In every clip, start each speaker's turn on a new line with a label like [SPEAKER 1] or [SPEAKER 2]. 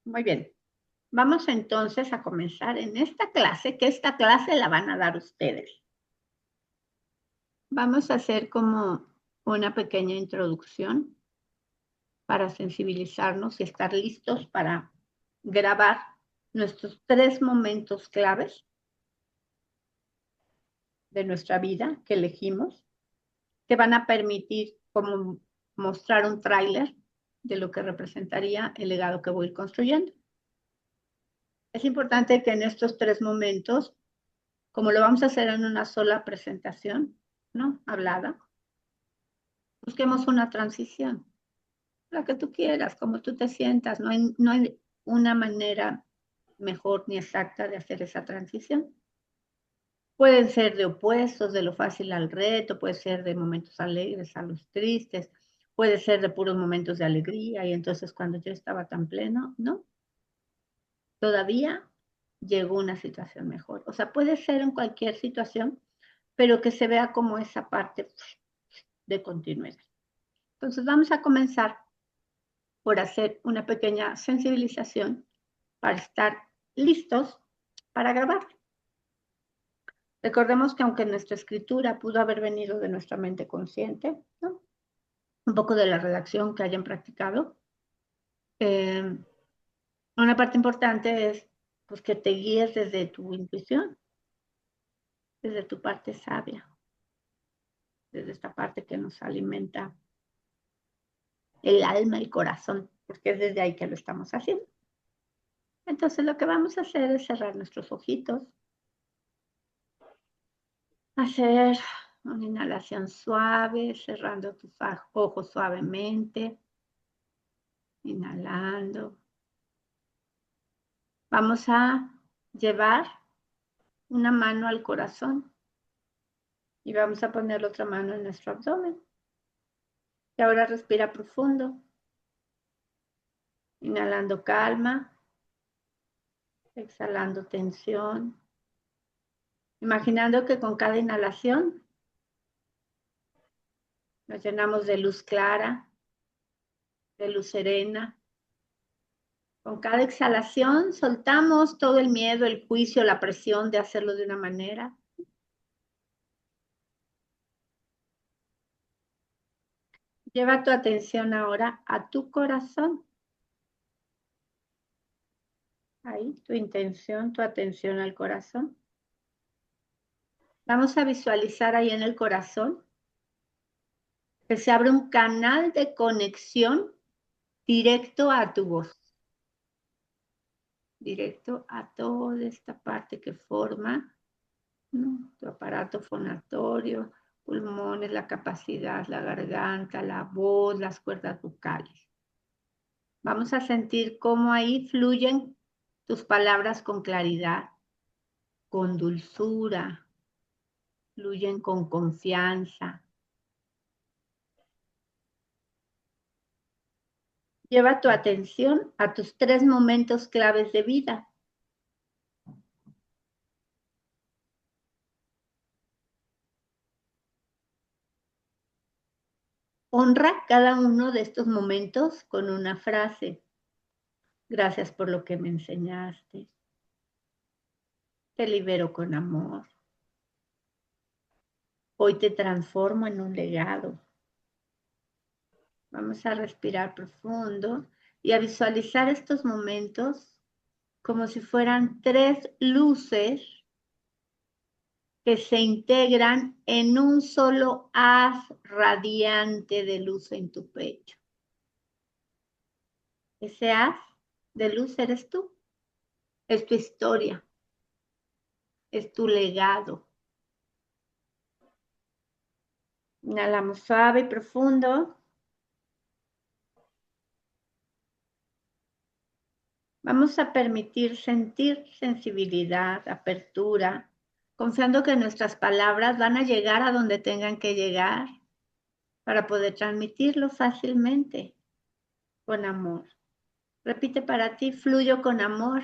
[SPEAKER 1] Muy bien. Vamos entonces a comenzar en esta clase, que esta clase la van a dar ustedes. Vamos a hacer como una pequeña introducción para sensibilizarnos y estar listos para grabar nuestros 3 momentos claves de nuestra vida que elegimos, que van a permitir como mostrar un tráiler de lo que representaría el legado que voy a ir construyendo. Es importante que en estos 3 momentos, como lo vamos a hacer en una sola presentación, ¿no? Hablada, busquemos una transición, la que tú quieras, como tú te sientas, no hay una manera mejor ni exacta de hacer esa transición. Pueden ser de opuestos, de lo fácil al reto, puede ser de momentos alegres a los tristes, puede ser de puros momentos de alegría, y entonces cuando yo estaba tan pleno, ¿no? Todavía llegó una situación mejor. O sea, puede ser en cualquier situación, pero que se vea como esa parte de continuidad. Entonces vamos a comenzar por hacer una pequeña sensibilización para estar listos para grabar. Recordemos que aunque nuestra escritura pudo haber venido de nuestra mente consciente, ¿no? Un poco de la redacción que hayan practicado, una parte importante es pues, que te guíes desde tu intuición, desde tu parte sabia, desde esta parte que nos alimenta el alma, el corazón, porque es desde ahí que lo estamos haciendo. Entonces lo que vamos a hacer es cerrar nuestros ojitos, hacer una inhalación suave, cerrando tus ojos suavemente, inhalando. Vamos a llevar una mano al corazón y vamos a poner la otra mano en nuestro abdomen. Y ahora respira profundo, inhalando calma, exhalando tensión, imaginando que con cada inhalación nos llenamos de luz clara, de luz serena. Con cada exhalación soltamos todo el miedo, el juicio, la presión de hacerlo de una manera. Lleva tu atención ahora a tu corazón. Ahí, tu intención, tu atención al corazón. Vamos a visualizar ahí en el corazón que se abre un canal de conexión directo a tu voz. Directo a toda esta parte que forma, ¿no? Tu aparato fonatorio, pulmones, la capacidad, la garganta, la voz, las cuerdas vocales. Vamos a sentir cómo ahí fluyen tus palabras con claridad, con dulzura, fluyen con confianza. Lleva tu atención a tus 3 momentos claves de vida. Honra cada uno de estos momentos con una frase. Gracias por lo que me enseñaste. Te libero con amor. Hoy te transformo en un legado. Vamos a respirar profundo y a visualizar estos momentos como si fueran 3 luces que se integran en un solo haz radiante de luz en tu pecho. Ese haz de luz eres tú, es tu historia, es tu legado. Inhalamos suave y profundo. Vamos a permitir sentir sensibilidad, apertura, confiando que nuestras palabras van a llegar a donde tengan que llegar para poder transmitirlo fácilmente, con amor. Repite para ti, fluyo con amor,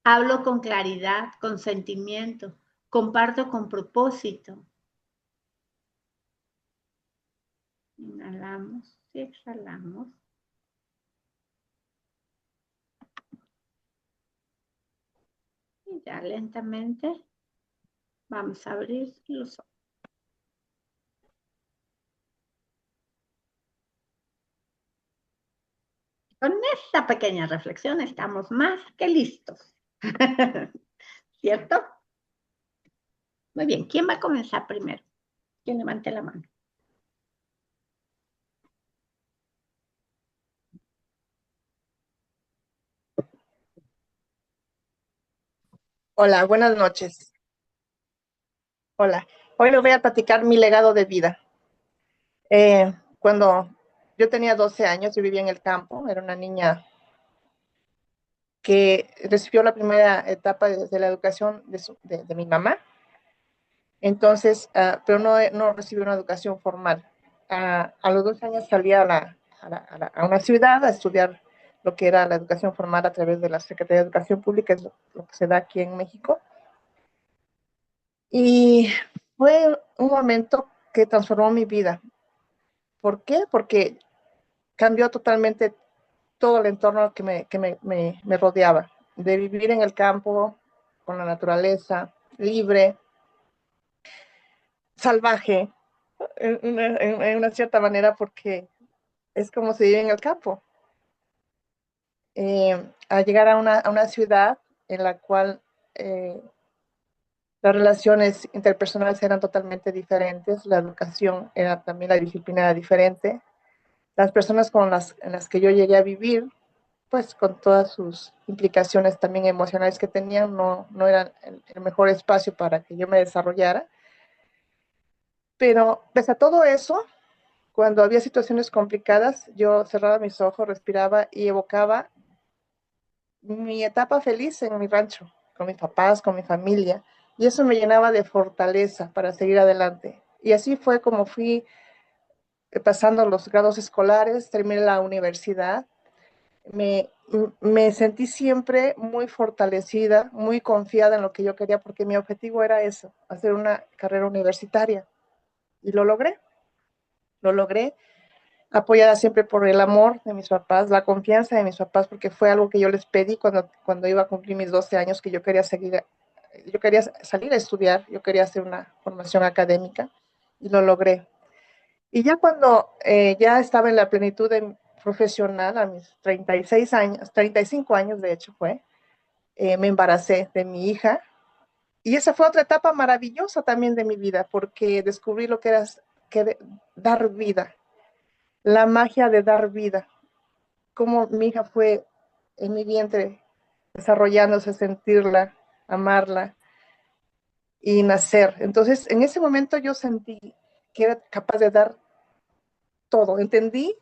[SPEAKER 1] hablo con claridad, con sentimiento, comparto con propósito. Inhalamos y exhalamos. Ya lentamente vamos a abrir los ojos. Con esta pequeña reflexión estamos más que listos. ¿Cierto? Muy bien, ¿quién va a comenzar primero? ¿Quién levante la mano?
[SPEAKER 2] Hola, buenas noches. Hola, hoy les voy a platicar mi legado de vida. Cuando yo tenía 12 años, yo vivía en el campo, era una niña que recibió la primera etapa de la educación de mi mamá, entonces, pero no recibió una educación formal. A los 12 años salí a una ciudad a estudiar lo que era la educación formal a través de la Secretaría de Educación Pública, es lo que se da aquí en México. Y fue un momento que transformó mi vida. ¿Por qué? Porque cambió totalmente todo el entorno que me rodeaba, de vivir en el campo, con la naturaleza, libre, salvaje, en una cierta manera, porque es como se vive en el campo. A llegar a una ciudad en la cual las relaciones interpersonales eran totalmente diferentes, la educación era también, la disciplina era diferente, las personas en las que yo llegué a vivir, pues con todas sus implicaciones también emocionales que tenían, no eran el mejor espacio para que yo me desarrollara. Pero pese a todo eso, cuando había situaciones complicadas, yo cerraba mis ojos, respiraba y evocaba mi etapa feliz en mi rancho, con mis papás, con mi familia, y eso me llenaba de fortaleza para seguir adelante. Y así fue como fui pasando los grados escolares, terminé la universidad. Me, me sentí siempre muy fortalecida, muy confiada en lo que yo quería, porque mi objetivo era eso, hacer una carrera universitaria. Y lo logré, apoyada siempre por el amor de mis papás, la confianza de mis papás, porque fue algo que yo les pedí cuando iba a cumplir mis 12 años, que yo quería salir a estudiar, yo quería hacer una formación académica, y lo logré. Y ya cuando ya estaba en la plenitud profesional, a mis 36 años, 35 años de hecho fue, me embaracé de mi hija. Y esa fue otra etapa maravillosa también de mi vida, porque descubrí lo que era dar vida, la magia de dar vida, cómo mi hija fue en mi vientre desarrollándose, sentirla, amarla y nacer. Entonces, en ese momento yo sentí que era capaz de dar todo. Entendí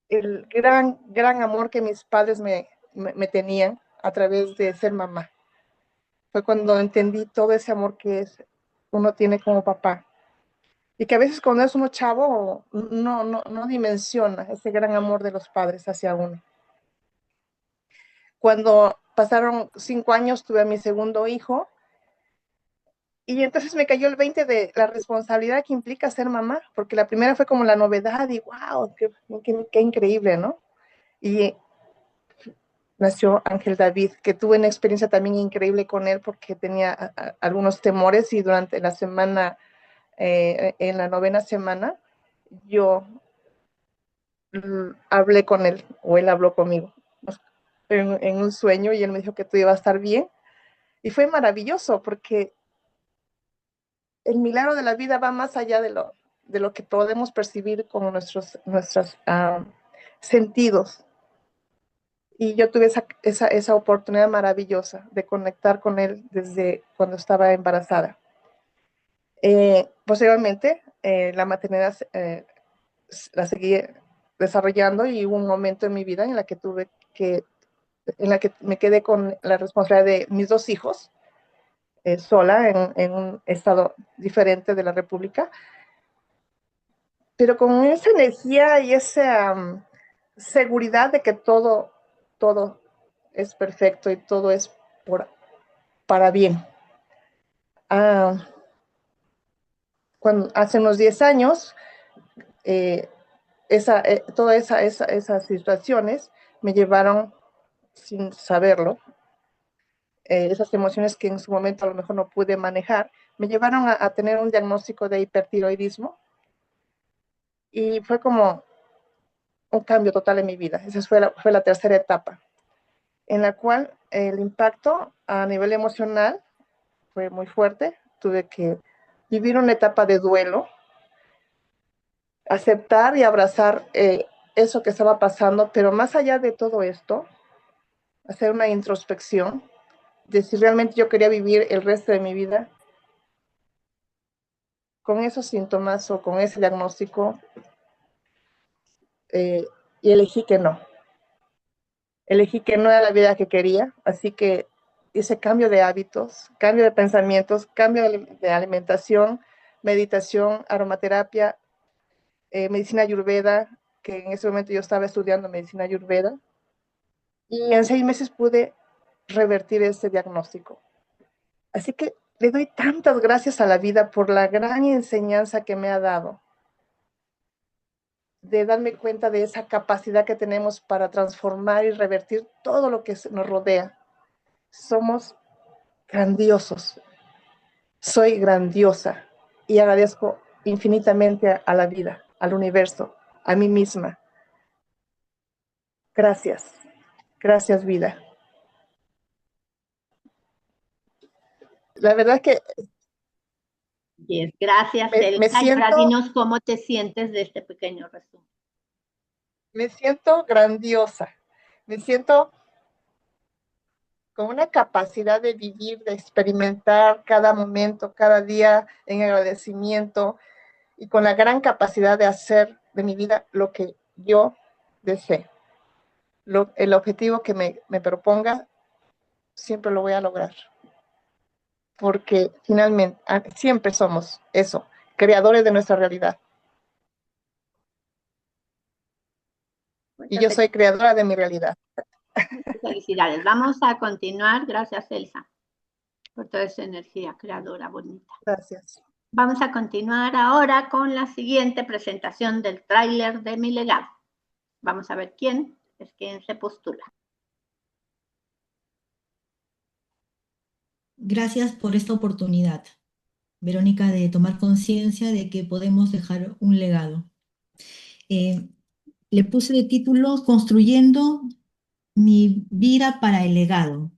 [SPEAKER 2] el gran amor que mis padres me tenían a través de ser mamá. Fue cuando entendí todo ese amor uno tiene como papá. Y que a veces cuando es uno chavo no dimensiona ese gran amor de los padres hacia uno. Cuando pasaron 5 años tuve a mi segundo hijo y entonces me cayó el 20 de la responsabilidad que implica ser mamá, porque la primera fue como la novedad y wow, qué increíble, ¿no? Y nació Ángel David, que tuve una experiencia también increíble con él porque tenía algunos temores y durante la semana, en la novena semana, yo hablé con él o él habló conmigo en un sueño y él me dijo que todo iba a estar bien. Y fue maravilloso porque el milagro de la vida va más allá de lo que podemos percibir con nuestros sentidos. Y yo tuve esa oportunidad maravillosa de conectar con él desde cuando estaba embarazada. Posteriormente, la maternidad la seguí desarrollando y hubo un momento en mi vida en la que me quedé con la responsabilidad de mis dos hijos, sola en un estado diferente de la República, pero con esa energía y esa seguridad de que todo es perfecto y todo es para bien. Ah, hace unos 10 años, eh, todas esas situaciones me llevaron, sin saberlo, esas emociones que en su momento a lo mejor no pude manejar, me llevaron a tener un diagnóstico de hipertiroidismo y fue como un cambio total en mi vida. Esa fue la tercera etapa, en la cual el impacto a nivel emocional fue muy fuerte. Tuve que vivir una etapa de duelo, aceptar y abrazar eso que estaba pasando, pero más allá de todo esto, hacer una introspección de si realmente yo quería vivir el resto de mi vida con esos síntomas o con ese diagnóstico, eh, y elegí que no era la vida que quería, así que hice cambio de hábitos, cambio de pensamientos, cambio de alimentación, meditación, aromaterapia, medicina ayurveda, que en ese momento yo estaba estudiando medicina ayurveda, y en 6 meses pude revertir ese diagnóstico. Así que le doy tantas gracias a la vida por la gran enseñanza que me ha dado, de darme cuenta de esa capacidad que tenemos para transformar y revertir todo lo que nos rodea. Somos grandiosos, soy grandiosa y agradezco infinitamente a la vida, al universo, a mí misma. Gracias, gracias vida. La verdad que
[SPEAKER 1] Yes, gracias,
[SPEAKER 2] me
[SPEAKER 1] Elsa. Y ahora
[SPEAKER 2] siento,
[SPEAKER 1] dinos cómo te sientes de este pequeño resumen.
[SPEAKER 2] me siento grandiosa, me siento con una capacidad de vivir, de experimentar cada momento, cada día en agradecimiento y con la gran capacidad de hacer de mi vida lo que yo desee. El objetivo que me proponga, siempre lo voy a lograr, porque finalmente siempre somos eso, creadores de nuestra realidad. Y
[SPEAKER 1] Muchas
[SPEAKER 2] yo soy creadora de mi realidad.
[SPEAKER 1] felicidades. Vamos a continuar. Gracias, Elsa, por toda esa energía creadora bonita.
[SPEAKER 2] Gracias.
[SPEAKER 1] Vamos a continuar ahora con la siguiente presentación del tráiler de Mi Legado. Vamos a ver quién es quien se postula.
[SPEAKER 3] Gracias por esta oportunidad, Verónica, de tomar conciencia de que podemos dejar un legado. Eh, Le puse de título Construyendo mi vida para el legado.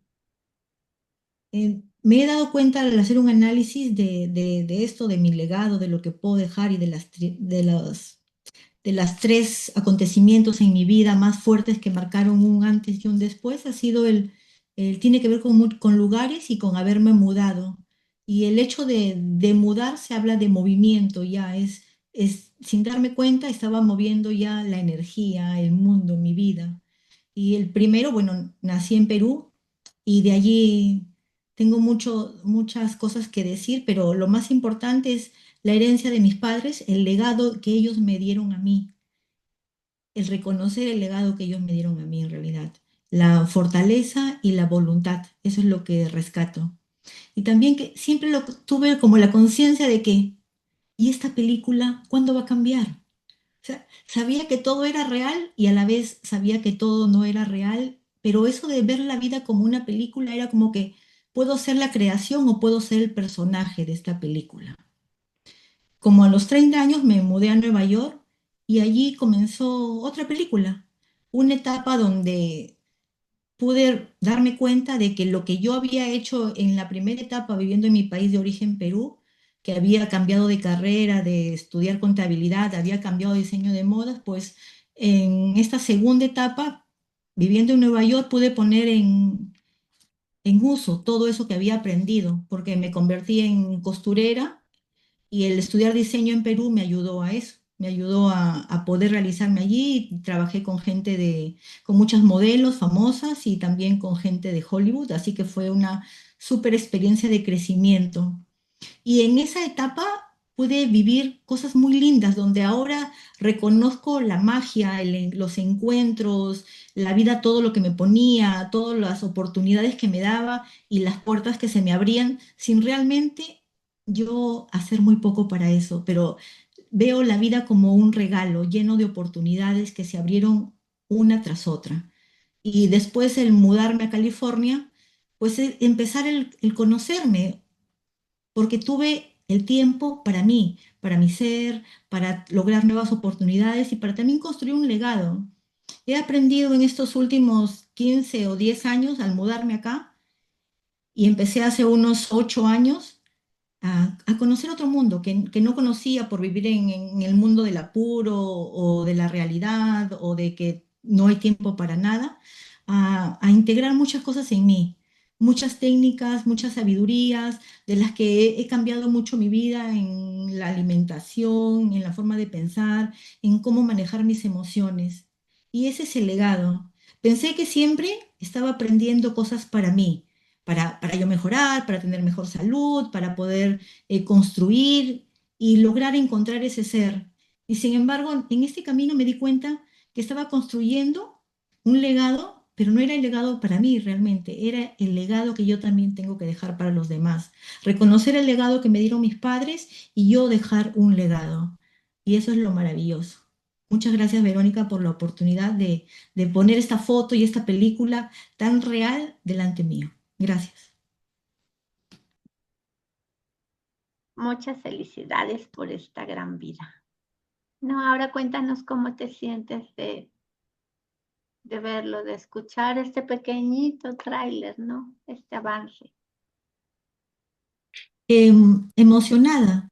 [SPEAKER 3] Me he dado cuenta al hacer un análisis de esto, de mi legado, de lo que puedo dejar y de las tres acontecimientos en mi vida más fuertes que marcaron un antes y un después, ha sido tiene que ver con lugares y con haberme mudado. Y el hecho de mudar se habla de movimiento, ya sin darme cuenta, estaba moviendo ya la energía, el mundo, mi vida. Y el primero, bueno, nací en Perú y de allí tengo muchas cosas que decir, pero lo más importante es la herencia de mis padres, el legado que ellos me dieron a mí, el reconocer el legado que ellos me dieron a mí en realidad, la fortaleza y la voluntad, eso es lo que rescato. Y también que siempre tuve como la conciencia de que, ¿y esta película cuándo va a cambiar? O sea, sabía que todo era real y a la vez sabía que todo no era real, pero eso de ver la vida como una película era como que puedo ser la creación o puedo ser el personaje de esta película. Como a los 30 años me mudé a Nueva York y allí comenzó otra película, una etapa donde pude darme cuenta de que lo que yo había hecho en la primera etapa viviendo en mi país de origen, Perú, que había cambiado de carrera, de estudiar contabilidad, había cambiado de diseño de modas, pues en esta segunda etapa, viviendo en Nueva York, pude poner en uso todo eso que había aprendido, porque me convertí en costurera y el estudiar diseño en Perú me ayudó a eso, me ayudó a poder realizarme allí. Trabajé con con muchas modelos famosas y también con gente de Hollywood, así que fue una súper experiencia de crecimiento. Y en esa etapa pude vivir cosas muy lindas, donde ahora reconozco la magia, los encuentros, la vida, todo lo que me ponía, todas las oportunidades que me daba y las puertas que se me abrían sin realmente yo hacer muy poco para eso, pero veo la vida como un regalo lleno de oportunidades que se abrieron una tras otra. Y después el mudarme a California, pues empezar el conocerme, porque tuve el tiempo para mi ser, para lograr nuevas oportunidades y para también construir un legado. He aprendido en estos últimos 15 o 10 años al mudarme acá y empecé hace unos 8 años a conocer otro mundo que no conocía por vivir en el mundo del apuro o de la realidad o de que no hay tiempo para nada, a integrar muchas cosas en mí, muchas técnicas, muchas sabidurías de las que he cambiado mucho mi vida en la alimentación, en la forma de pensar, en cómo manejar mis emociones. Y ese es el legado. Pensé que siempre estaba aprendiendo cosas para mí, para yo mejorar, para tener mejor salud, para poder construir y lograr encontrar ese ser. Y sin embargo, en este camino me di cuenta que estaba construyendo un legado, pero no era el legado para mí realmente, era el legado que yo también tengo que dejar para los demás. Reconocer el legado que me dieron mis padres y yo dejar un legado. Y eso es lo maravilloso. Muchas gracias, Verónica, por la oportunidad de poner esta foto y esta película tan real delante mío. Gracias.
[SPEAKER 1] Muchas felicidades por esta gran vida. No, ahora cuéntanos cómo te sientes de verlo, de escuchar este pequeñito tráiler, ¿no? Este avance.
[SPEAKER 3] Emocionada.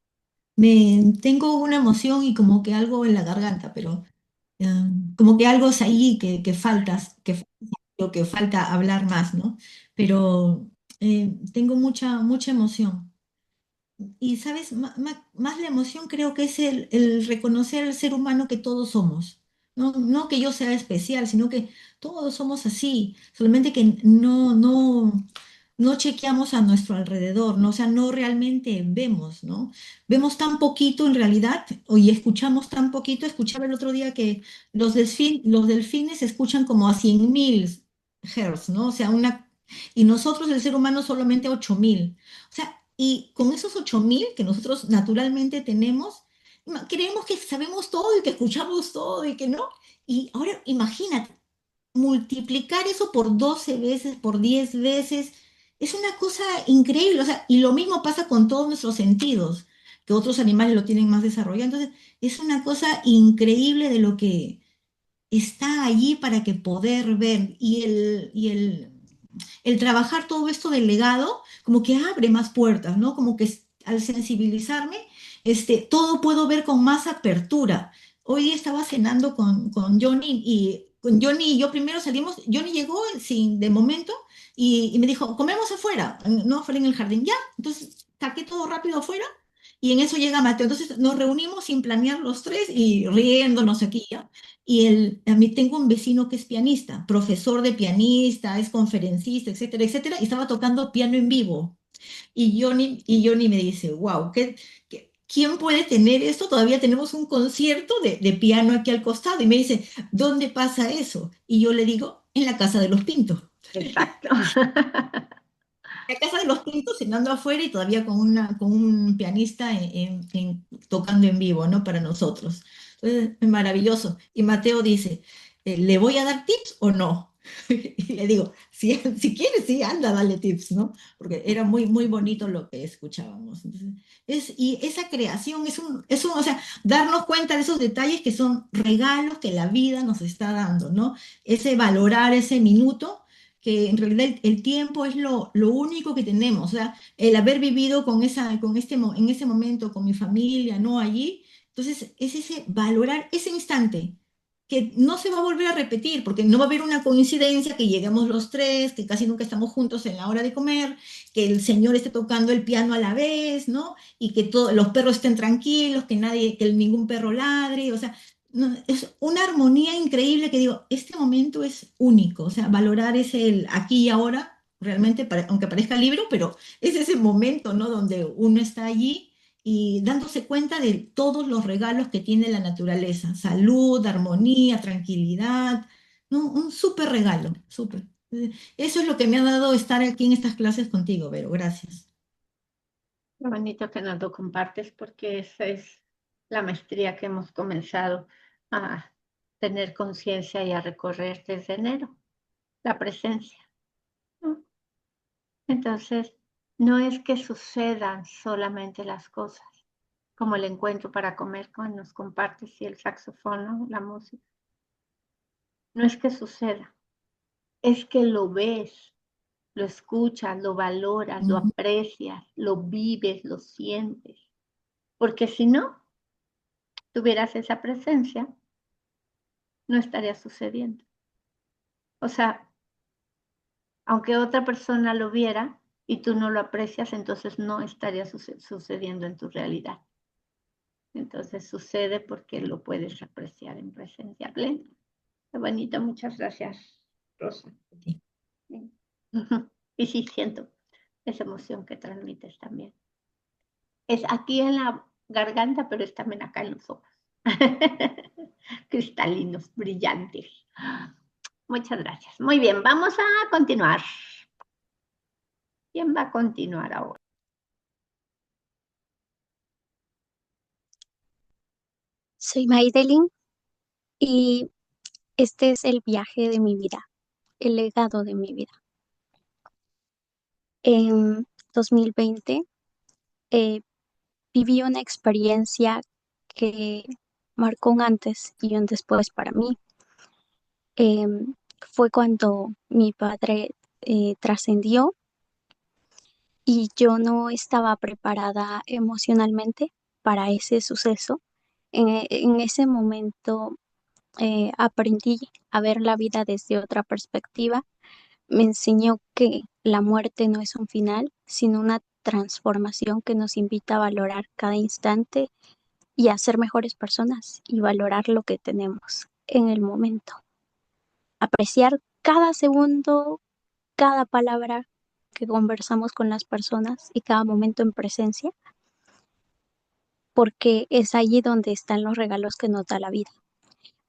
[SPEAKER 3] Tengo una emoción y como que algo en la garganta, pero eh, como que algo es ahí que falta hablar más, ¿no? Pero tengo mucha emoción. Y, ¿sabes? Más la emoción creo que es el reconocer al ser humano que todos somos. No, no que yo sea especial, sino que todos somos así, solamente que no chequeamos a nuestro alrededor, ¿no? O sea, no realmente vemos, ¿no? Vemos tan poquito en realidad, y escuchamos tan poquito. Escuchaba el otro día que los delfines escuchan como a 100.000 Hz, ¿no? O sea, y nosotros, el ser humano, solamente 8.000. O sea, y con esos 8.000 que nosotros naturalmente tenemos, creemos que sabemos todo y que escuchamos todo y que no. Y ahora imagínate, multiplicar eso por 12 veces, por 10 veces, es una cosa increíble. O sea, y lo mismo pasa con todos nuestros sentidos, que otros animales lo tienen más desarrollado. Entonces, es una cosa increíble de lo que está allí para que poder ver. El trabajar todo esto del legado, como que abre más puertas, ¿no? Como que al sensibilizarme, todo puedo ver con más apertura. Hoy día estaba cenando con Johnny y con Johnny y yo primero salimos. Johnny llegó sin de momento y me dijo, comemos afuera, no afuera en el jardín, ya. Entonces saqué todo rápido afuera y en eso llega Mateo. Entonces nos reunimos sin planear los tres y riéndonos aquí, ¿ya? A mí tengo un vecino que es pianista, profesor de pianista, es conferencista, etcétera, etcétera, y estaba tocando piano en vivo. Y Johnny me dice, wow, ¿quién puede tener esto? Todavía tenemos un concierto de piano aquí al costado. Y me dice, ¿dónde pasa eso? Y yo le digo, en la casa de los Pintos.
[SPEAKER 1] Exacto.
[SPEAKER 3] La casa de los Pintos cenando afuera y todavía con un pianista tocando en vivo, ¿no? Para nosotros. Entonces, es maravilloso. Y Mateo dice, ¿le voy a dar tips o no? Y le digo, si quieres, sí, anda, dale tips, ¿no? Porque era muy bonito lo que escuchábamos. Entonces, y esa creación o sea, darnos cuenta de esos detalles que son regalos que la vida nos está dando, ¿no? Ese valorar ese minuto que en realidad el tiempo es lo único que tenemos. O sea, el haber vivido en ese momento con mi familia, ¿no? Allí, entonces es ese valorar ese instante que no se va a volver a repetir, porque no va a haber una coincidencia que lleguemos los tres, que casi nunca estamos juntos en la hora de comer, que el señor esté tocando el piano a la vez, ¿no? Y que todos los perros estén tranquilos, que ningún perro ladre. O sea, no, es una armonía increíble que digo, este momento es único. O sea, valorar ese el aquí y ahora, realmente, aunque parezca libro, pero es ese momento, ¿no? Donde uno está allí y dándose cuenta de todos los regalos que tiene la naturaleza: salud, armonía, tranquilidad, ¿no? Un súper regalo, súper. Eso es lo que me ha dado estar aquí en estas clases contigo, Vero. Gracias.
[SPEAKER 1] Qué bonito que nos lo compartes porque esa es la maestría que hemos comenzado a tener conciencia y a recorrer desde enero, la presencia, ¿no? Entonces, no es que sucedan solamente las cosas, como el encuentro para comer cuando nos compartes y el saxofón, ¿no? La música. No es que suceda, es que lo ves, lo escuchas, lo valoras, lo
[SPEAKER 3] Ujú.
[SPEAKER 1] aprecias, lo vives, lo sientes. Porque si no tuvieras esa presencia, no estaría sucediendo. O sea, aunque otra persona lo viera y tú no lo aprecias, entonces no estaría sucediendo en tu realidad. Entonces sucede porque lo puedes apreciar en presencia plena. Qué bonito, muchas gracias, Rosa.
[SPEAKER 3] Sí.
[SPEAKER 1] Sí. Y sí, siento esa emoción que transmites también. Es aquí en la garganta, pero es también acá en los ojos. Cristalinos, brillantes. Muchas gracias. Muy bien, vamos a continuar. ¿Quién va a continuar ahora?
[SPEAKER 4] Soy Maidelin y este es el viaje de mi vida, el legado de mi vida. En 2020 eh, viví una experiencia que marcó un antes y un después para mí. Fue cuando mi padre trascendió y yo no estaba preparada emocionalmente para ese suceso. En ese momento aprendí a ver la vida desde otra perspectiva. Me enseñó que la muerte no es un final, sino una transformación que nos invita a valorar cada instante y a ser mejores personas y valorar lo que tenemos en el momento. Apreciar cada segundo, cada palabra que conversamos con las personas y cada momento en presencia, porque es allí donde están los regalos que nos da la vida.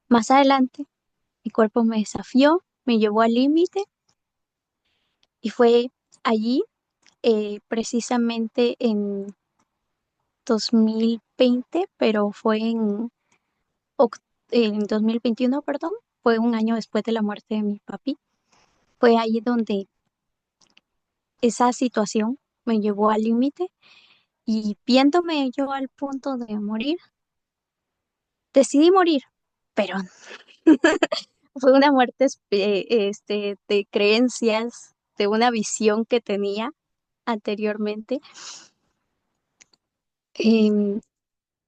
[SPEAKER 4] Más adelante, mi cuerpo me desafió, me llevó al límite y fue allí, precisamente en 2020, pero fue en 2021, perdón, fue un año después de la muerte de mi papi. Fue ahí donde esa situación me llevó al límite y viéndome yo al punto de morir, decidí morir, pero fue una muerte de creencias, de una visión que tenía anteriormente. Em,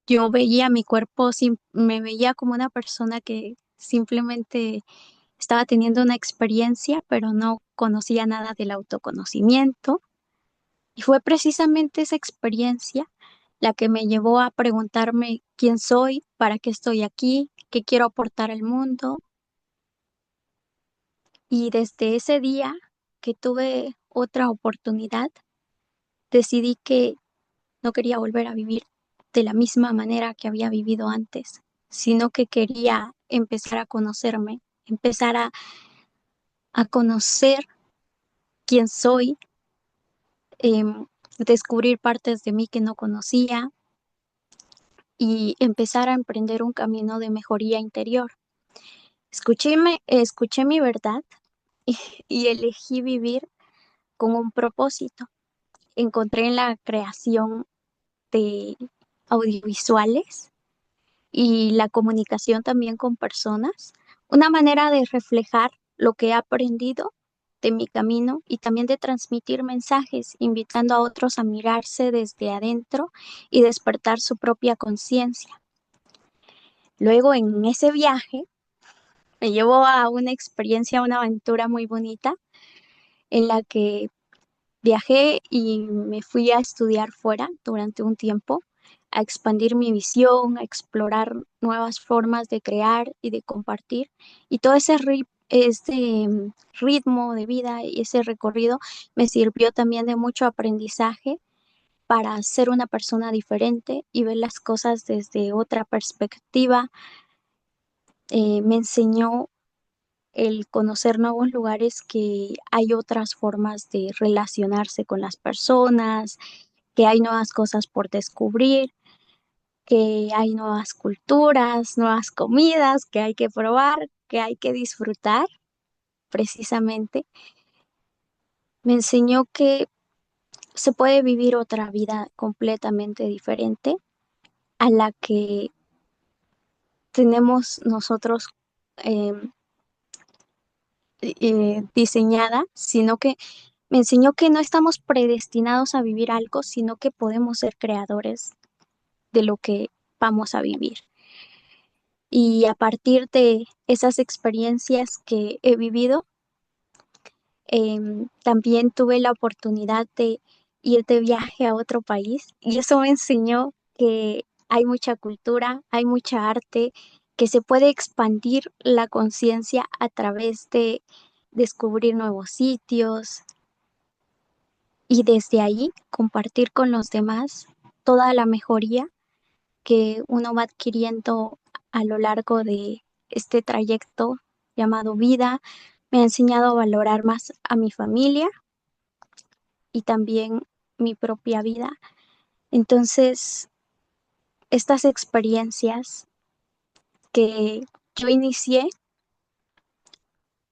[SPEAKER 4] yo veía mi cuerpo, me veía como una persona que simplemente estaba teniendo una experiencia, pero no conocía nada del autoconocimiento. Y fue precisamente esa experiencia la que me llevó a preguntarme quién soy, para qué estoy aquí, qué quiero aportar al mundo. Y desde ese día que tuve otra oportunidad, decidí que no quería volver a vivir de la misma manera que había vivido antes, sino que quería empezar a conocerme, empezar a conocer quién soy, descubrir partes de mí que no conocía y empezar a emprender un camino de mejoría interior. Escuché mi verdad y, y elegí vivir con un propósito. Encontré en la creación de audiovisuales y la comunicación también con personas, una manera de reflejar lo que he aprendido de mi camino y también de transmitir mensajes, invitando a otros a mirarse desde adentro y despertar su propia conciencia. Luego en ese viaje me llevó a una experiencia, una aventura muy bonita en la que viajé y me fui a estudiar fuera durante un tiempo, a expandir mi visión, a explorar nuevas formas de crear y de compartir. Y todo ese ritmo de vida y ese recorrido me sirvió también de mucho aprendizaje para ser una persona diferente y ver las cosas desde otra perspectiva. Me enseñó el conocer nuevos lugares, que hay otras formas de relacionarse con las personas, que hay nuevas cosas por descubrir, que hay nuevas culturas, nuevas comidas que hay que probar, que hay que disfrutar precisamente. Me enseñó que se puede vivir otra vida completamente diferente a la que tenemos nosotros em, diseñada, sino que me enseñó que no estamos predestinados a vivir algo, sino que podemos ser creadores de lo que vamos a vivir. Y a partir de esas experiencias que he vivido, también tuve la oportunidad de ir de viaje a otro país y eso me enseñó que hay mucha cultura, hay mucha arte, que se puede expandir la conciencia a través de descubrir nuevos sitios y desde ahí compartir con los demás toda la mejoría que uno va adquiriendo a lo largo de este trayecto llamado vida. Me ha enseñado a valorar más a mi familia y también mi propia vida. Entonces, estas experiencias que yo inicié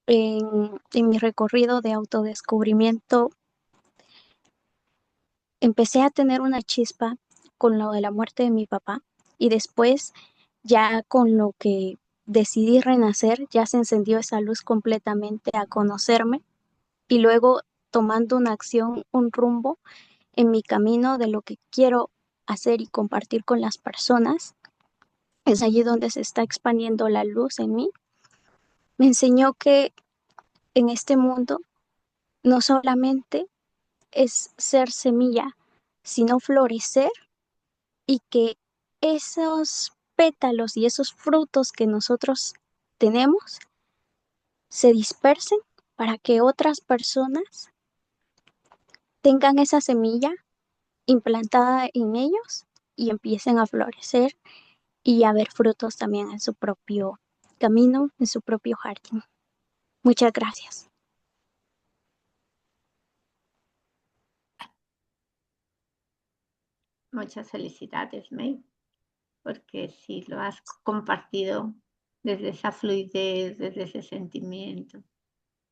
[SPEAKER 4] en mi recorrido de autodescubrimiento, empecé a tener una chispa con lo de la muerte de mi papá y después ya con lo que decidí renacer, ya se encendió esa luz completamente a conocerme y luego tomando una acción, un rumbo en mi camino de lo que quiero hacer y compartir con las personas. Es allí donde se está expandiendo la luz en mí. Me enseñó que en este mundo no solamente es ser semilla, sino florecer y que esos pétalos y esos frutos que nosotros tenemos se dispersen para que otras personas tengan esa semilla implantada en ellos y empiecen a florecer y a ver frutos también en su propio camino, en su propio jardín. Muchas gracias.
[SPEAKER 1] Muchas felicidades, May, porque sí lo has compartido desde esa fluidez, desde ese sentimiento,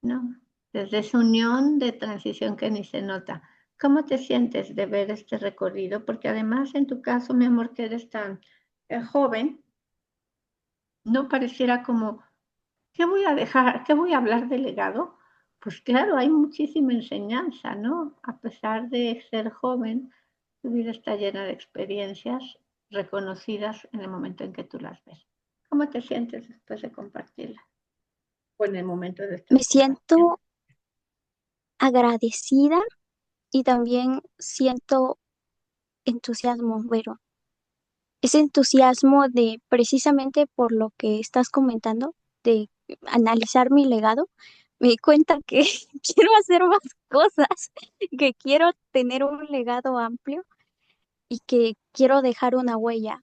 [SPEAKER 1] ¿no? Desde esa unión de transición que ni se nota. ¿Cómo te sientes de ver este recorrido? Porque además en tu caso, mi amor, que eres tan joven, no pareciera como, ¿qué voy a dejar? ¿Qué voy a hablar de legado? Pues claro, hay muchísima enseñanza, ¿no? A pesar de ser joven, tu vida está llena de experiencias reconocidas en el momento en que tú las ves. ¿Cómo te sientes después de compartirlas? O en el momento de
[SPEAKER 4] Me
[SPEAKER 1] estas compartiendo.
[SPEAKER 4] siento agradecida y también siento entusiasmo, Vero. Ese entusiasmo de precisamente por lo que estás comentando, de analizar mi legado, me di cuenta que quiero hacer más cosas, que quiero tener un legado amplio y que quiero dejar una huella.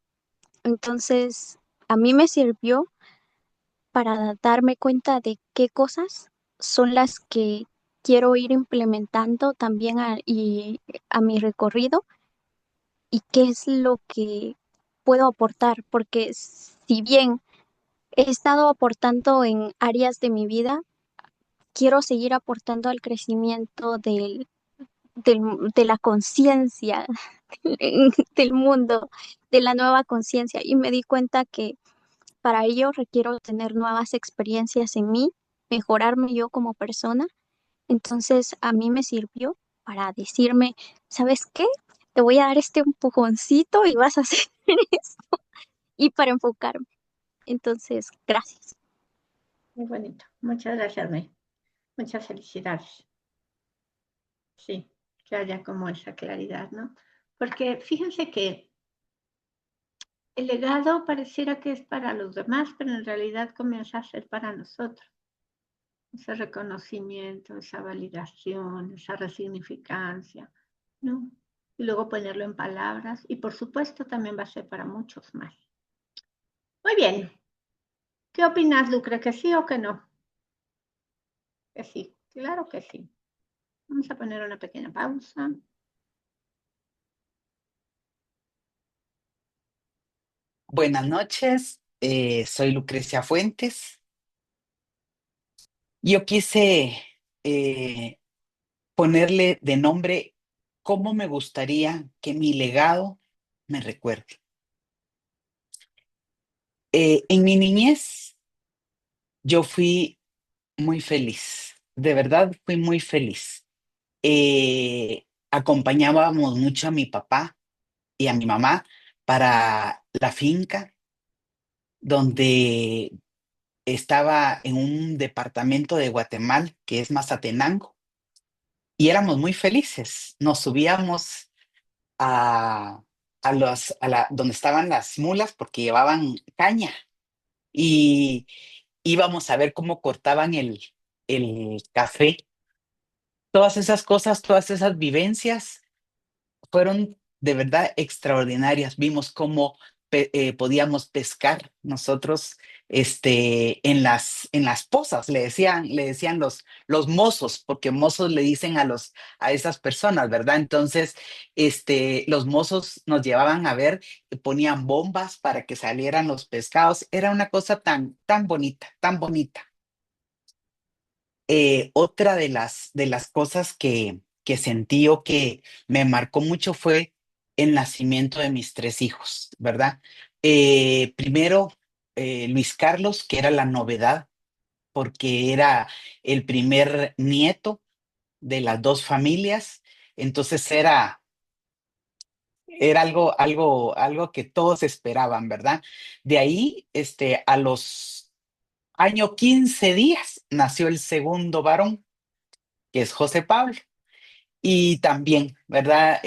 [SPEAKER 4] Entonces, a mí me sirvió para darme cuenta de qué cosas son las que quiero ir implementando también a mi recorrido y qué es lo que puedo aportar, porque si bien he estado aportando en áreas de mi vida, quiero seguir aportando al crecimiento de la conciencia del mundo, de la nueva conciencia. Y me di cuenta que para ello requiero tener nuevas experiencias en mí, mejorarme yo como persona. Entonces a mí me sirvió para decirme, ¿sabes qué? Te voy a dar este empujoncito y vas a hacer esto. Y para enfocarme. Entonces, gracias.
[SPEAKER 1] Muy bonito. Muchas gracias, May. Muchas felicidades. Sí, que haya como esa claridad, ¿no? Porque fíjense que el legado pareciera que es para los demás, pero en realidad comienza a ser para nosotros. Ese reconocimiento, esa validación, esa resignificancia, ¿no? Y luego ponerlo en palabras y por supuesto también va a ser para muchos más. Muy bien. ¿Qué opinas, Lucre? ¿Que sí o que no? Que sí, claro que sí. Vamos a poner una pequeña pausa.
[SPEAKER 5] Buenas noches, soy Lucrecia Fuentes. Yo quise ponerle de nombre cómo me gustaría que mi legado me recuerde. En mi niñez yo fui muy feliz, de verdad fui muy feliz. Acompañábamos mucho a mi papá y a mi mamá para la finca, donde estaba en un departamento de Guatemala que es Mazatenango, y éramos muy felices. Nos subíamos a, donde estaban las mulas porque llevaban caña, y íbamos a ver cómo cortaban el café. Todas esas cosas, todas esas vivencias fueron de verdad extraordinarias. Vimos cómo podíamos pescar nosotros en las pozas, le decían los mozos, porque mozos le dicen a esas personas, ¿verdad? Entonces, los mozos nos llevaban a ver, ponían bombas para que salieran los pescados. Era una cosa tan, tan bonita, tan bonita. Otra de las cosas que sentí o que me marcó mucho fue el nacimiento de mis tres hijos, ¿verdad? Primero, Luis Carlos, que era la novedad, porque era el primer nieto de las dos familias. Entonces era algo que todos esperaban, ¿verdad? De ahí, a los año 15 días, nació el segundo varón, que es José Pablo. Y también, ¿verdad?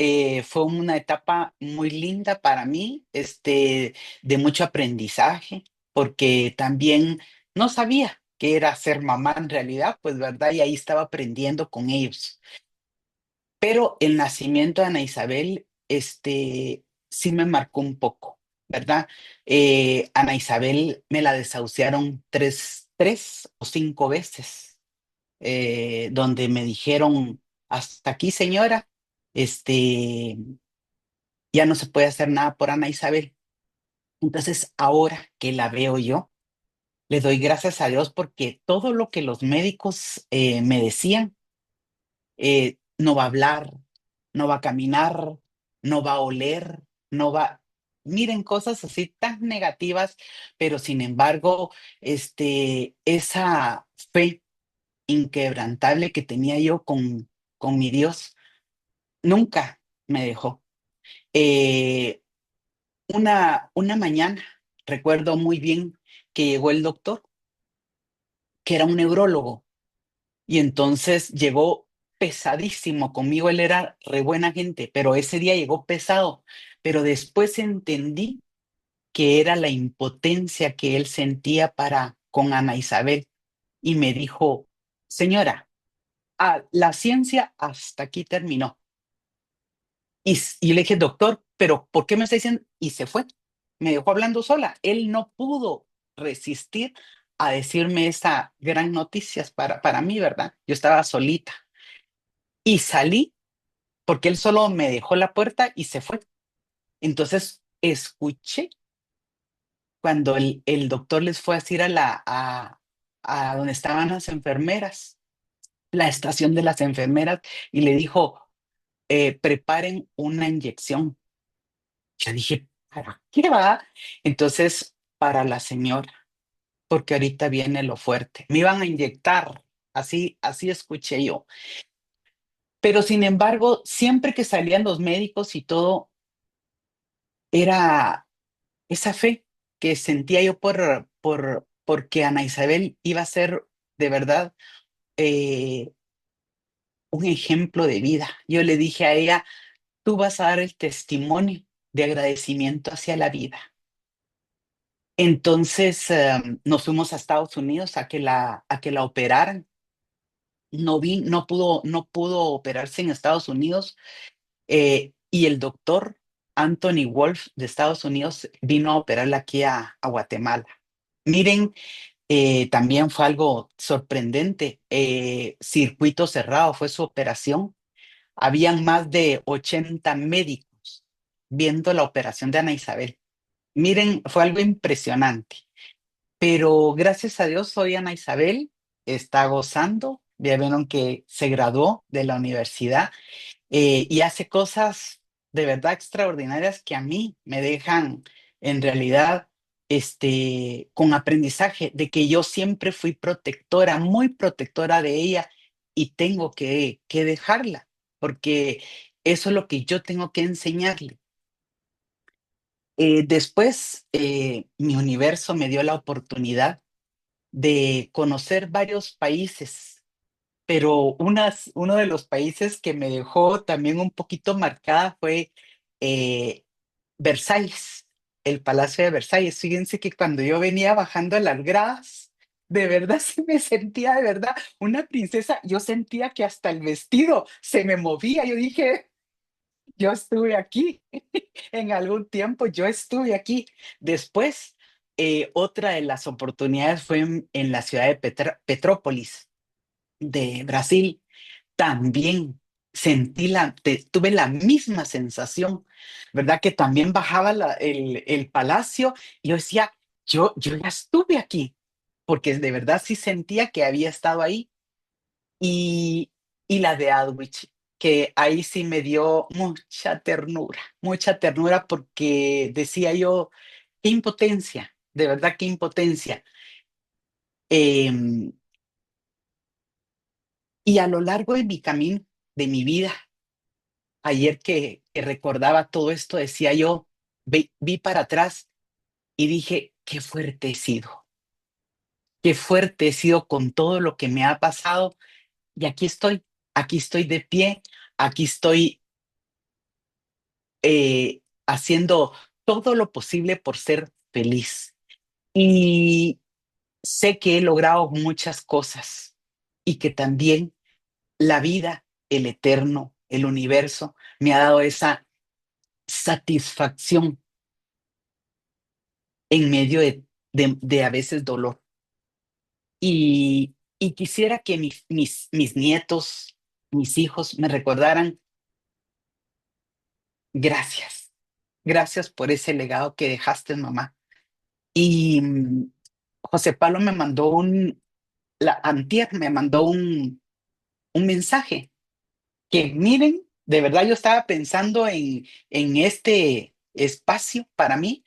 [SPEAKER 5] Fue una etapa muy linda para mí, de mucho aprendizaje, porque también no sabía qué era ser mamá en realidad, pues, ¿verdad? Y ahí estaba aprendiendo con ellos. Pero el nacimiento de Ana Isabel, sí me marcó un poco, ¿verdad? Ana Isabel me la desahuciaron tres o cinco veces, donde me dijeron, hasta aquí, señora, este, ya no se puede hacer nada por Ana Isabel. Entonces, ahora que la veo yo, le doy gracias a Dios porque todo lo que los médicos me decían, no va a hablar, no va a caminar, no va a oler, no va... Miren, cosas así tan negativas, pero sin embargo, esa fe inquebrantable que tenía yo con mi Dios, nunca me dejó. Eh, una mañana, recuerdo muy bien que llegó el doctor, que era un neurólogo, y entonces llegó pesadísimo conmigo. Él era re buena gente, pero ese día llegó pesado. Pero después entendí que era la impotencia que él sentía para con Ana Isabel, y me dijo, señora, la ciencia hasta aquí terminó. Y le dije, doctor, pero ¿por qué me está diciendo? Y se fue. Me dejó hablando sola. Él no pudo resistir a decirme esa gran noticia para mí, ¿verdad? Yo estaba solita. Y salí porque él solo me dejó la puerta y se fue. Entonces escuché cuando el doctor les fue a decir a donde estaban las enfermeras, la estación de las enfermeras, y le dijo, preparen una inyección. Yo dije, ¿para qué va? Entonces, para la señora, porque ahorita viene lo fuerte. Me iban a inyectar, así escuché yo. Pero sin embargo, siempre que salían los médicos y todo, era esa fe que sentía yo porque Ana Isabel iba a ser de verdad, eh, un ejemplo de vida. Yo le dije a ella, tú vas a dar el testimonio de agradecimiento hacia la vida. Entonces, nos fuimos a Estados Unidos a que la operaran. No pudo operarse en Estados Unidos, y el doctor Anthony Wolf de Estados Unidos vino a operarla aquí a Guatemala. Miren, también fue algo sorprendente. Circuito cerrado fue su operación. Habían más de 80 médicos viendo la operación de Ana Isabel. Miren, fue algo impresionante. Pero gracias a Dios, hoy Ana Isabel está gozando Ya vieron que se graduó de la universidad y hace cosas de verdad extraordinarias que a mí me dejan en realidad con aprendizaje de que yo siempre fui protectora, muy protectora de ella y tengo que dejarla, porque eso es lo que yo tengo que enseñarle. Después, mi universo me dio la oportunidad de conocer varios países, pero uno de los países que me dejó también un poquito marcada fue eh, Versalles, el Palacio de Versalles. Fíjense que cuando yo venía bajando las gradas, de verdad sí me sentía de verdad una princesa. Yo sentía que hasta el vestido se me movía. Yo dije, yo estuve aquí, en algún tiempo yo estuve aquí. Después, otra de las oportunidades fue en la ciudad de Petrópolis, de Brasil. También tuve la misma sensación, ¿verdad? Que también bajaba el palacio y yo decía, yo ya estuve aquí, porque de verdad sí sentía que había estado ahí. Y la de Aldwych, que ahí sí me dio mucha ternura porque decía yo, qué impotencia, de verdad, qué impotencia. Em, y a lo largo de mi camino, de mi vida, ayer que recordaba todo esto, decía yo, vi para atrás y dije, qué fuerte he sido con todo lo que me ha pasado y aquí estoy de pie, aquí estoy haciendo todo lo posible por ser feliz. Y sé que he logrado muchas cosas y que también la vida, el eterno, el universo, me ha dado esa satisfacción en medio de a veces dolor. Y quisiera que mis nietos, mis hijos me recordaran, gracias, gracias por ese legado que dejaste, mamá. Y José Pablo me mandó antier me mandó un mensaje que miren, de verdad yo estaba pensando en este espacio para mí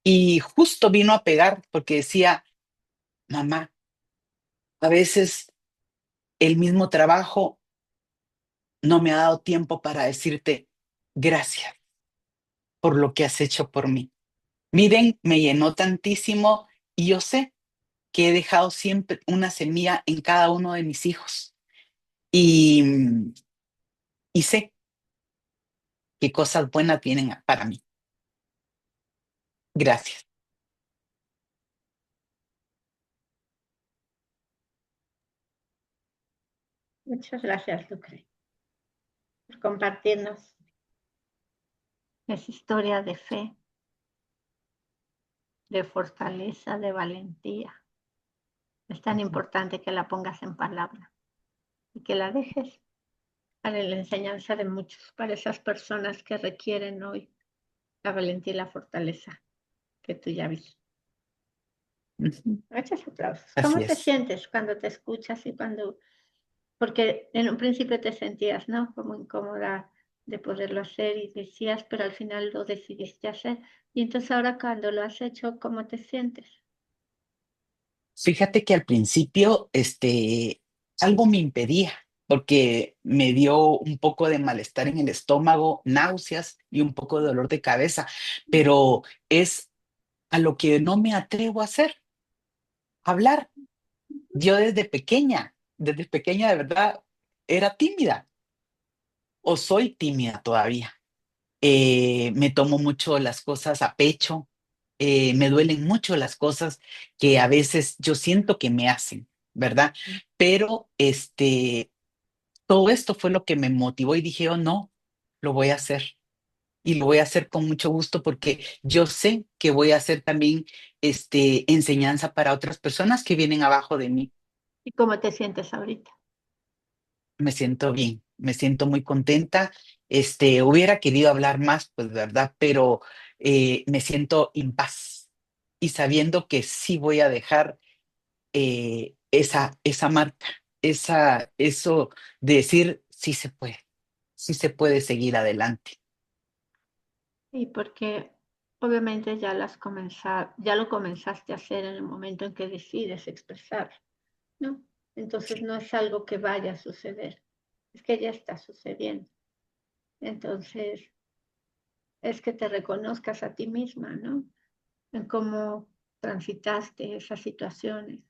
[SPEAKER 5] y justo vino a pegar porque decía, mamá, a veces el mismo trabajo no me ha dado tiempo para decirte gracias por lo que has hecho por mí. Miren, me llenó tantísimo y yo sé que he dejado siempre una semilla en cada uno de mis hijos. Y, y sé qué cosas buenas vienen para mí. Gracias.
[SPEAKER 1] Muchas gracias, Lucre, por compartirnos esa historia de fe, de fortaleza, de valentía. Es tan importante que la pongas en palabra y que la dejes para la enseñanza de muchos, para esas personas que requieren hoy la valentía y la fortaleza que tú ya viste.
[SPEAKER 5] Ujú.
[SPEAKER 1] Muchos aplausos.
[SPEAKER 5] Así
[SPEAKER 1] ¿Cómo te
[SPEAKER 5] es.
[SPEAKER 1] sientes cuando te escuchas y cuando, porque en un principio te sentías, ¿no? Como incómoda de poderlo hacer y decías, pero al final lo decidiste hacer. Y entonces ahora cuando lo has hecho, ¿cómo te sientes?
[SPEAKER 5] Fíjate que al principio, algo me impedía, porque me dio un poco de malestar en el estómago, náuseas y un poco de dolor de cabeza, pero es a lo que no me atrevo a hacer, hablar. Yo desde pequeña de verdad era tímida o soy tímida todavía. Me tomo mucho las cosas a pecho, me duelen mucho las cosas que a veces yo siento que me hacen, ¿verdad? Pero todo esto fue lo que me motivó y dije, oh no, lo voy a hacer. Y lo voy a hacer con mucho gusto porque yo sé que voy a hacer también enseñanza para otras personas que vienen abajo de mí.
[SPEAKER 1] ¿Y cómo te sientes ahorita?
[SPEAKER 5] Me siento bien, me siento muy contenta. Hubiera querido hablar más, pues, ¿verdad? Pero me siento en paz y sabiendo que sí voy a dejar esa marca eso de decir, sí se puede seguir adelante.
[SPEAKER 1] Y porque obviamente ya lo comenzaste a hacer en el momento en que decides expresar, ¿no? Entonces
[SPEAKER 5] Sí.
[SPEAKER 1] no es algo que vaya a suceder, es que ya está sucediendo. Entonces es que te reconozcas a ti misma, ¿no? En cómo transitaste esas situaciones,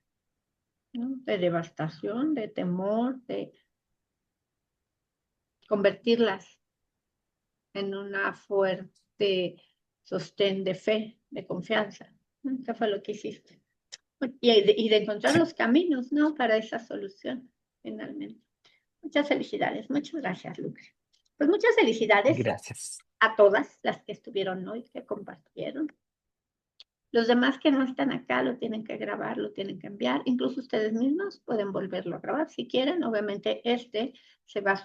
[SPEAKER 1] ¿no? De devastación, de temor, de convertirlas en una fuerte sostén de fe, de confianza, ¿no? ¿Qué fue lo que hiciste? Y de encontrar los caminos, ¿no? Para esa solución, finalmente. Muchas felicidades, muchas gracias, Lucas. Pues muchas felicidades
[SPEAKER 5] Gracias.
[SPEAKER 1] a todas las que estuvieron hoy, que compartieron. Los demás que no están acá lo tienen que grabar, lo tienen que enviar. Incluso ustedes mismos pueden volverlo a grabar si quieren. Obviamente se va a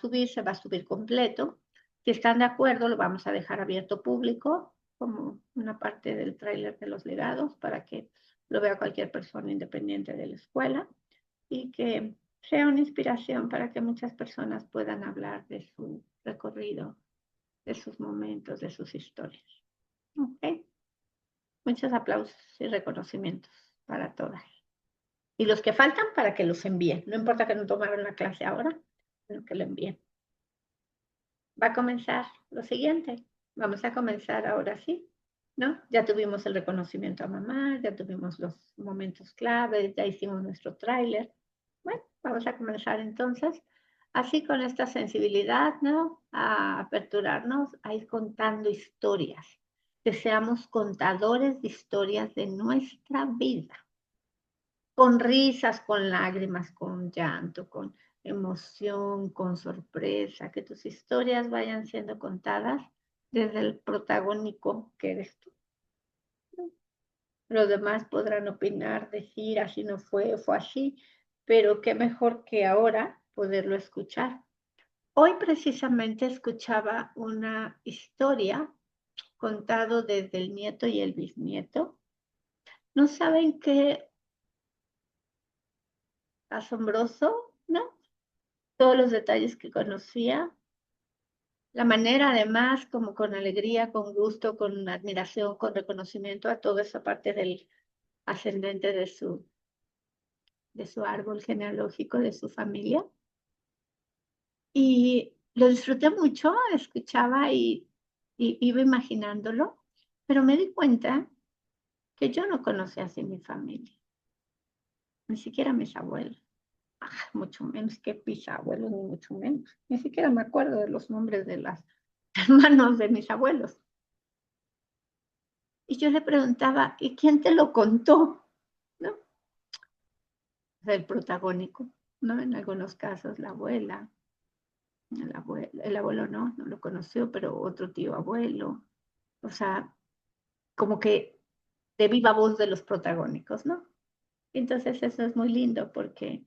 [SPEAKER 1] subir completo. Si están de acuerdo, lo vamos a dejar abierto público como una parte del tráiler de los legados para que lo vea cualquier persona independiente de la escuela y que sea una inspiración para que muchas personas puedan hablar de su recorrido, de sus momentos, de sus historias. ¿Ok? Muchos aplausos y reconocimientos para todas. Y los que faltan para que los envíen. No importa que no tomaron la clase ahora, sino que lo envíen. Va a comenzar lo siguiente. Vamos a comenzar ahora sí, ¿no? Ya tuvimos el reconocimiento a mamá, ya tuvimos los momentos claves, ya hicimos nuestro tráiler. Bueno, vamos a comenzar entonces, así con esta sensibilidad, ¿no? A aperturarnos, a ir contando historias, que seamos contadores de historias de nuestra vida, con risas, con lágrimas, con llanto, con emoción, con sorpresa, que tus historias vayan siendo contadas desde el protagónico que eres tú. Los demás podrán opinar, decir, así no fue, fue así, pero qué mejor que ahora poderlo escuchar. Hoy precisamente escuchaba una historia contado desde el nieto y el bisnieto. No saben qué asombroso, ¿no? Todos los detalles que conocía, la manera además como con alegría, con gusto, con admiración, con reconocimiento a toda esa parte del ascendente de su árbol genealógico, de su familia. Y lo disfruté mucho, escuchaba y iba imaginándolo, pero me di cuenta que yo no conocía así mi familia, ni siquiera mis abuelos, mucho menos que bisabuelos, ni mucho menos. Ni siquiera me acuerdo de los nombres de las hermanos de mis abuelos. Y yo le preguntaba, ¿y quién te lo contó? ¿No? El protagónico, ¿no? En algunos casos la abuela, el abuelo no lo conoció, pero otro tío abuelo. O sea, como que de viva voz de los protagónicos, ¿no? Entonces eso es muy lindo porque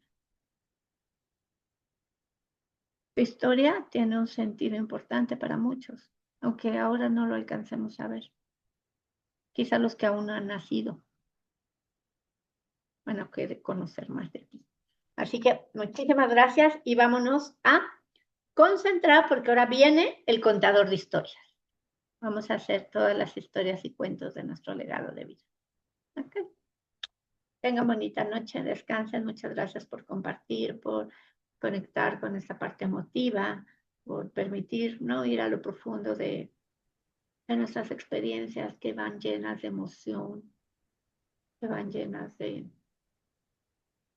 [SPEAKER 1] tu historia tiene un sentido importante para muchos, aunque ahora no lo alcancemos a ver. Quizá los que aún no han nacido van a querer conocer más de ti. Así que muchísimas gracias y vámonos a concentrar porque ahora viene el contador de historias. Vamos a hacer todas las historias y cuentos de nuestro legado de vida. Okay. Tengan bonita noche, descansen. Muchas gracias por compartir, por conectar con esta parte emotiva, por permitir, ¿no? Ir a lo profundo de nuestras experiencias que van llenas de emoción, que van llenas de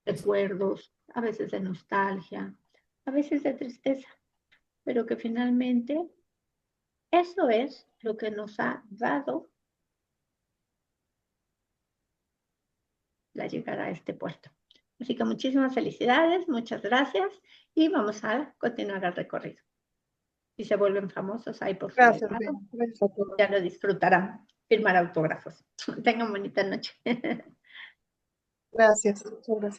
[SPEAKER 1] recuerdos, a veces de nostalgia, a veces de tristeza, pero que finalmente eso es lo que nos ha dado la llegada a este puerto. Así que muchísimas felicidades, muchas gracias y vamos a continuar el recorrido. Si se vuelven famosos, hay
[SPEAKER 2] Gracias,
[SPEAKER 1] posibilidad.
[SPEAKER 2] gracias a todos.
[SPEAKER 1] Ya lo disfrutarán, firmar autógrafos. Tengan bonita noche.
[SPEAKER 2] Gracias, muchas gracias.